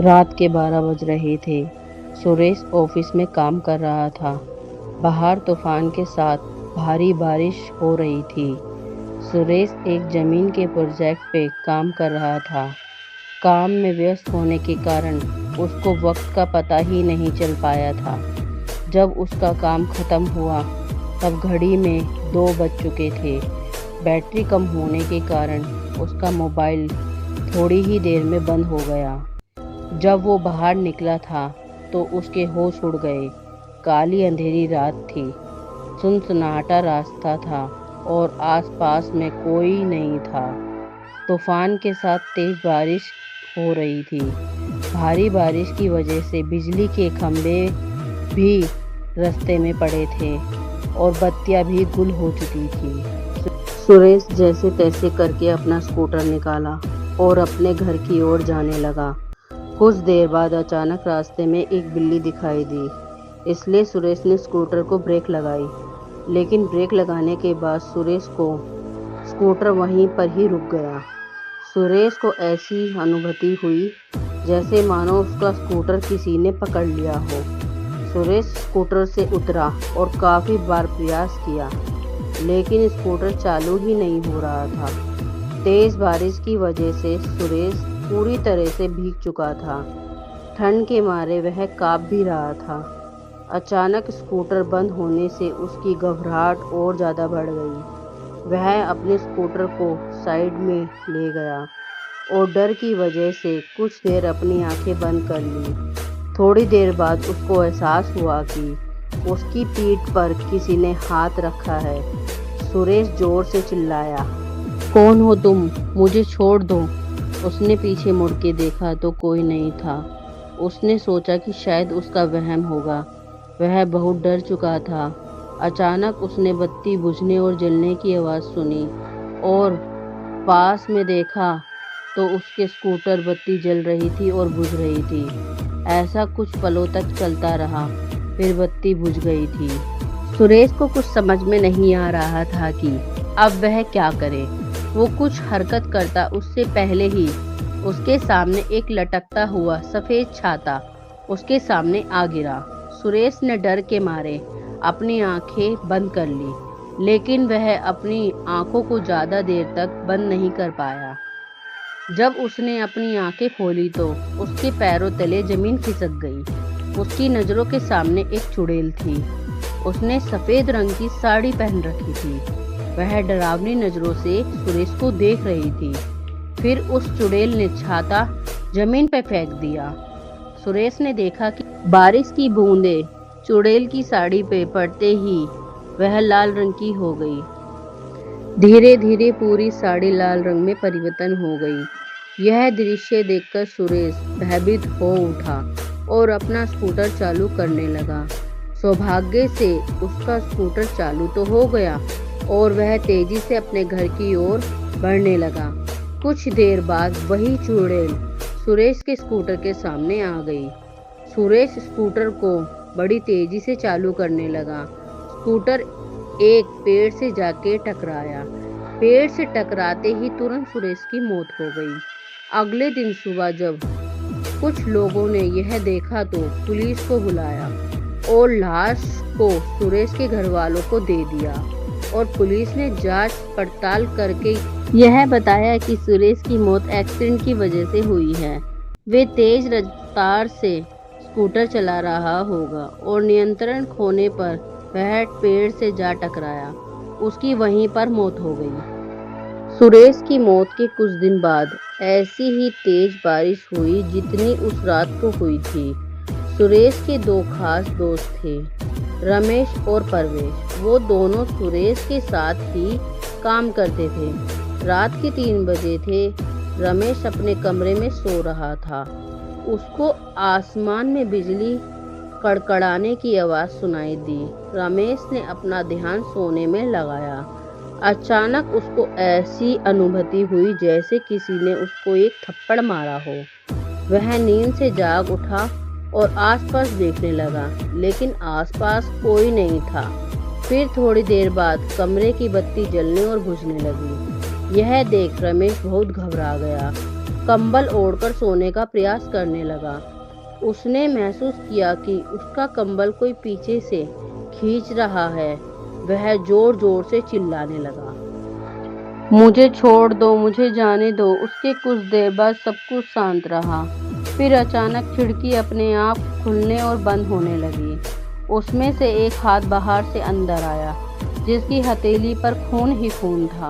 रात के 12 बज रहे थे। सुरेश ऑफिस में काम कर रहा था। बाहर तूफान के साथ भारी बारिश हो रही थी। सुरेश एक जमीन के प्रोजेक्ट पे काम कर रहा था। काम में व्यस्त होने के कारण उसको वक्त का पता ही नहीं चल पाया था। जब उसका काम खत्म हुआ तब घड़ी में 2 बज चुके थे। बैटरी कम होने के कारण उसका मोबाइल थोड़ी ही देर में बंद हो गया। जब वो बाहर निकला था तो उसके होश उड़ गए। काली अंधेरी रात थी, सुनसनाटा रास्ता था और आसपास में कोई नहीं था। तूफान के साथ तेज बारिश हो रही थी। भारी बारिश की वजह से बिजली के खंभे भी रास्ते में पड़े थे और बत्तियां भी गुल हो चुकी थी। सुरेश जैसे तैसे करके अपना स्कूटर निकाला और अपने घर की ओर जाने लगा। कुछ देर बाद अचानक रास्ते में एक बिल्ली दिखाई दी, इसलिए सुरेश ने स्कूटर को ब्रेक लगाई। लेकिन ब्रेक लगाने के बाद सुरेश को स्कूटर वहीं पर ही रुक गया। सुरेश को ऐसी अनुभूति हुई जैसे मानो उसका स्कूटर किसी ने पकड़ लिया हो। सुरेश स्कूटर से उतरा और काफ़ी बार प्रयास किया, लेकिन स्कूटर चालू ही नहीं हो रहा था। तेज़ बारिश की वजह से सुरेश पूरी तरह से भीग चुका था। ठंड के मारे वह काँप भी रहा था। अचानक स्कूटर बंद होने से उसकी घबराहट और ज़्यादा बढ़ गई। वह अपने स्कूटर को साइड में ले गया और डर की वजह से कुछ देर अपनी आंखें बंद कर ली। थोड़ी देर बाद उसको एहसास हुआ कि उसकी पीठ पर किसी ने हाथ रखा है। सुरेश जोर से चिल्लाया, कौन हो तुम? मुझे छोड़ दो। उसने पीछे मुड़ के देखा तो कोई नहीं था। उसने सोचा कि शायद उसका वहम होगा। वह बहुत डर चुका था। अचानक उसने बत्ती बुझने और जलने की आवाज़ सुनी और पास में देखा तो उसके स्कूटर बत्ती जल रही थी और बुझ रही थी। ऐसा कुछ पलों तक चलता रहा, फिर बत्ती बुझ गई थी। सुरेश को कुछ समझ में नहीं आ रहा था कि अब वह क्या करे। वो कुछ हरकत करता उससे पहले ही उसके सामने एक लटकता हुआ सफ़ेद छाता उसके सामने आ गिरा। सुरेश ने डर के मारे अपनी आंखें बंद कर ली, लेकिन वह अपनी आंखों को ज़्यादा देर तक बंद नहीं कर पाया। जब उसने अपनी आंखें खोली तो उसके पैरों तले ज़मीन खिसक गई। उसकी नज़रों के सामने एक चुड़ैल थी। उसने सफ़ेद रंग की साड़ी पहन रखी थी। वह डरावनी नज़रों से सुरेश को देख रही थी। फिर उस चुड़ैल ने छाता जमीन पर फेंक दिया। सुरेश ने देखा कि बारिश की बूंदें चुड़ैल की साड़ी पे पड़ते ही वह लाल रंग की हो गई। धीरे धीरे पूरी साड़ी लाल रंग में परिवर्तन हो गई। यह दृश्य देखकर सुरेश भयभीत हो उठा और अपना स्कूटर चालू करने लगा। सौभाग्य से उसका स्कूटर चालू तो हो गया और वह तेजी से अपने घर की ओर बढ़ने लगा। कुछ देर बाद वही चुड़ैल सुरेश के स्कूटर के सामने आ गई। सुरेश स्कूटर को बड़ी तेजी से चालू करने लगा। स्कूटर एक पेड़ से जाके टकराया। पेड़ से टकराते ही तुरंत सुरेश की मौत हो गई। अगले दिन सुबह जब कुछ लोगों ने यह देखा तो पुलिस को बुलाया और लाश को सुरेश के घर वालों को दे दिया और पुलिस ने जांच पड़ताल करके यह बताया कि सुरेश की मौत एक्सीडेंट की वजह से हुई है। वे तेज रफ्तार से स्कूटर चला रहा होगा और नियंत्रण खोने पर वह पेड़ से जा टकराया। उसकी वहीं पर मौत हो गई। सुरेश की मौत के कुछ दिन बाद ऐसी ही तेज बारिश हुई जितनी उस रात को हुई थी। सुरेश के 2 खास दोस्त थे, रमेश और परवेश। वो दोनों सुरेश के साथ ही काम करते थे। रात के 3 बजे थे। रमेश अपने कमरे में सो रहा था। उसको आसमान में बिजली कड़कड़ाने की आवाज़ सुनाई दी। रमेश ने अपना ध्यान सोने में लगाया। अचानक उसको ऐसी अनुभूति हुई जैसे किसी ने उसको एक थप्पड़ मारा हो। वह नींद से जाग उठा और आसपास देखने लगा, लेकिन आसपास कोई नहीं था। फिर थोड़ी देर बाद कमरे की बत्ती जलने और बुझने लगी। यह देख रमेश बहुत घबरा गया। कंबल ओढ़कर सोने का प्रयास करने लगा। उसने महसूस किया कि उसका कंबल कोई पीछे से खींच रहा है। वह जोर जोर से चिल्लाने लगा, मुझे छोड़ दो, मुझे जाने दो। उसके कुछ देर बाद सब कुछ शांत रहा। फिर अचानक खिड़की अपने आप खुलने और बंद होने लगी। उसमें से एक हाथ बाहर से अंदर आया, जिसकी हथेली पर खून ही खून था।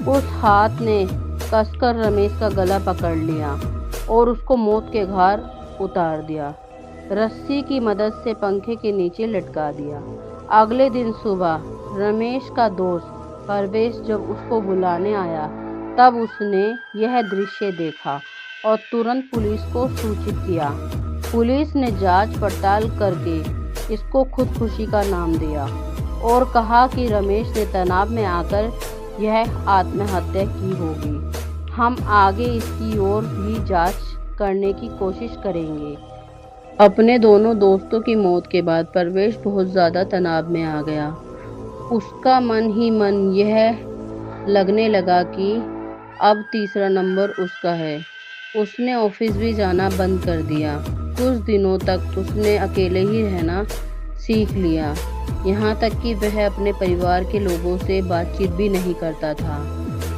उस हाथ ने कसकर रमेश का गला पकड़ लिया और उसको मौत के घाट उतार दिया। रस्सी की मदद से पंखे के नीचे लटका दिया। अगले दिन सुबह रमेश का दोस्त परवेश जब उसको बुलाने आया, तब उसने यह दृश्य देखा और तुरंत पुलिस को सूचित किया। पुलिस ने जांच पड़ताल करके इसको खुदकुशी का नाम दिया और कहा कि रमेश ने तनाव में आकर यह आत्महत्या की होगी। हम आगे इसकी और भी जांच करने की कोशिश करेंगे। अपने दोनों दोस्तों की मौत के बाद परवेश बहुत ज़्यादा तनाव में आ गया। उसका मन ही मन यह लगने लगा कि अब तीसरा नंबर उसका है। उसने ऑफिस भी जाना बंद कर दिया। कुछ दिनों तक उसने अकेले ही रहना सीख लिया, यहाँ तक कि वह अपने परिवार के लोगों से बातचीत भी नहीं करता था।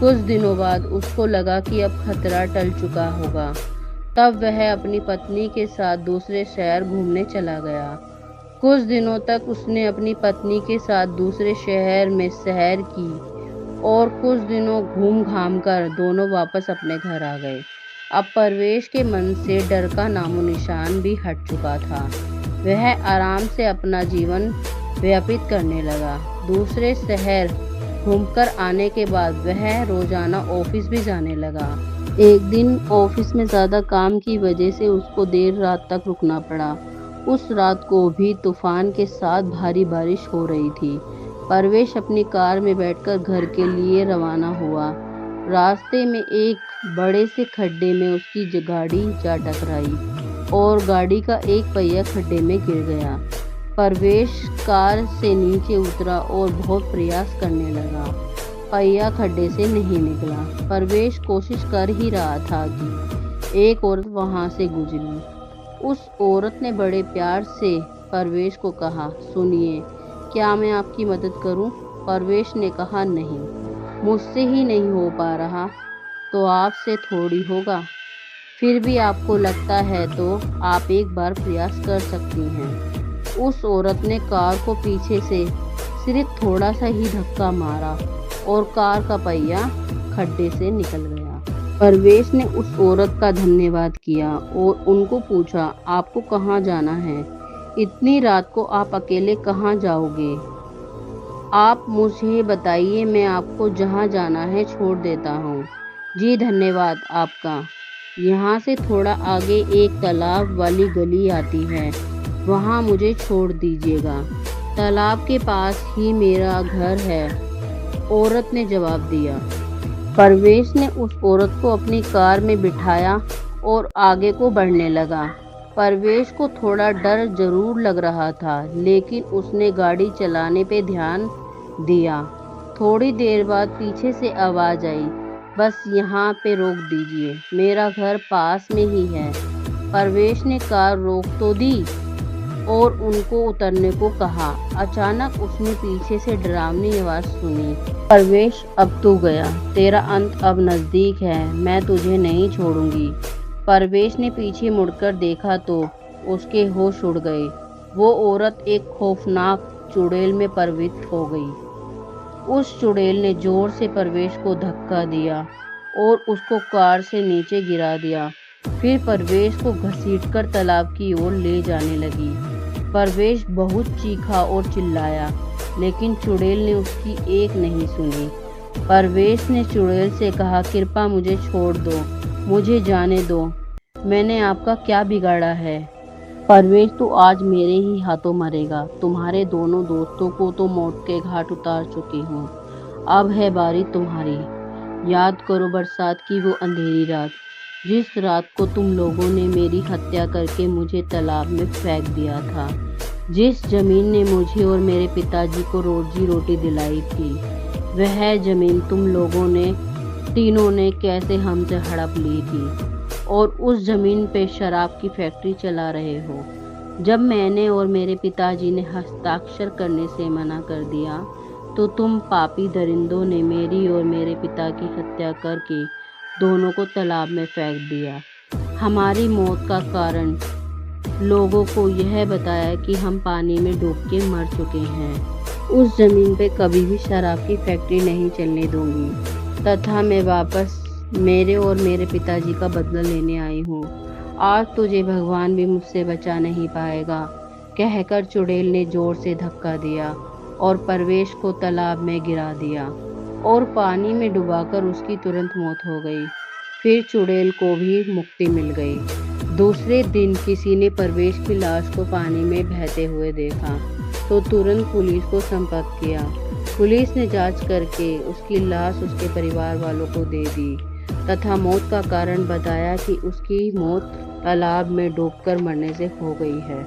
कुछ दिनों बाद उसको लगा कि अब खतरा टल चुका होगा। तब वह अपनी पत्नी के साथ दूसरे शहर घूमने चला गया। कुछ दिनों तक उसने अपनी पत्नी के साथ दूसरे शहर में सैर की और कुछ दिनों घूम घाम कर दोनों वापस अपने घर आ गए। अब परवेश के मन से डर का नामो निशान भी हट चुका था। वह आराम से अपना जीवन व्यतीत करने लगा। दूसरे शहर घूमकर आने के बाद वह रोजाना ऑफिस भी जाने लगा। एक दिन ऑफिस में ज़्यादा काम की वजह से उसको देर रात तक रुकना पड़ा। उस रात को भी तूफान के साथ भारी बारिश हो रही थी। परवेश अपनी कार में बैठकर घर के लिए रवाना हुआ। रास्ते में एक बड़े से खड्डे में उसकी गाड़ी जा टकराई और गाड़ी का एक पहिया खड्डे में गिर गया। परवेश कार से नीचे उतरा और बहुत प्रयास करने लगा। पहिया खड्डे से नहीं निकला। परवेश कोशिश कर ही रहा था कि एक औरत वहां से गुजरी। उस औरत ने बड़े प्यार से परवेश को कहा, सुनिए, क्या मैं आपकी मदद करूं? परवेश ने कहा, नहीं, मुझसे ही नहीं हो पा रहा तो आपसे थोड़ी होगा। फिर भी आपको लगता है तो आप एक बार प्रयास कर सकती हैं। उस औरत ने कार को पीछे से सिर्फ थोड़ा सा ही धक्का मारा और कार का पहिया खड्डे से निकल गया। परवेश ने उस औरत का धन्यवाद किया और उनको पूछा, आपको कहाँ जाना है? इतनी रात को आप अकेले कहाँ जाओगे? आप मुझे बताइए, मैं आपको जहाँ जाना है छोड़ देता हूँ। जी धन्यवाद आपका। यहाँ से थोड़ा आगे एक तालाब वाली गली आती है, वहाँ मुझे छोड़ दीजिएगा। तालाब के पास ही मेरा घर है, औरत ने जवाब दिया। परवेश ने उस औरत को अपनी कार में बिठाया और आगे को बढ़ने लगा। परवेश को थोड़ा डर जरूर लग रहा था, लेकिन उसने गाड़ी चलाने पे ध्यान दिया। थोड़ी देर बाद पीछे से आवाज़ आई, बस यहाँ पे रोक दीजिए, मेरा घर पास में ही है। परवेश ने कार रोक तो दी और उनको उतरने को कहा। अचानक उसने पीछे से डरावनी आवाज़ सुनी, परवेश, अब तू गया, तेरा अंत अब नज़दीक है, मैं तुझे नहीं छोड़ूंगी। परवेश ने पीछे मुड़कर देखा तो उसके होश उड़ गए। वो औरत एक खौफनाक चुड़ैल में परिवर्तित हो गई। उस चुड़ैल ने जोर से परवेश को धक्का दिया और उसको कार से नीचे गिरा दिया। फिर परवेश को घसीटकर तालाब की ओर ले जाने लगी। परवेश बहुत चीखा और चिल्लाया, लेकिन चुड़ैल ने उसकी एक नहीं सुनी। परवेश ने चुड़ैल से कहा, कृपया मुझे छोड़ दो, मुझे जाने दो, मैंने आपका क्या बिगाड़ा है? परवेश, तो आज मेरे ही हाथों मरेगा। तुम्हारे दोनों दोस्तों को तो मौत के घाट उतार चुकी हूँ, अब है बारी तुम्हारी। याद करो बरसात की वो अंधेरी रात, जिस रात को तुम लोगों ने मेरी हत्या करके मुझे तालाब में फेंक दिया था। जिस जमीन ने मुझे और मेरे पिताजी को रोजी रोटी दिलाई थी, वह जमीन तुम लोगों ने तीनों ने कैसे हमसे हड़प ली थी। और उस जमीन पे शराब की फैक्ट्री चला रहे हो। जब मैंने और मेरे पिताजी ने हस्ताक्षर करने से मना कर दिया तो तुम पापी दरिंदों ने मेरी और मेरे पिता की हत्या करके दोनों को तालाब में फेंक दिया। हमारी मौत का कारण लोगों को यह बताया कि हम पानी में डूब के मर चुके हैं। उस जमीन पे कभी भी शराब की फैक्ट्री नहीं चलने दूंगी तथा मैं वापस मेरे और मेरे पिताजी का बदला लेने आई हूँ। आज तुझे भगवान भी मुझसे बचा नहीं पाएगा, कहकर चुड़ैल ने जोर से धक्का दिया और परवेश को तालाब में गिरा दिया और पानी में डुबाकर उसकी तुरंत मौत हो गई। फिर चुड़ैल को भी मुक्ति मिल गई। दूसरे दिन किसी ने परवेश की लाश को पानी में बहते हुए देखा तो तुरंत पुलिस को संपर्क किया। पुलिस ने जांच करके उसकी लाश उसके परिवार वालों को दे दी तथा मौत का कारण बताया कि उसकी मौत तालाब में डूबकर मरने से हो गई है।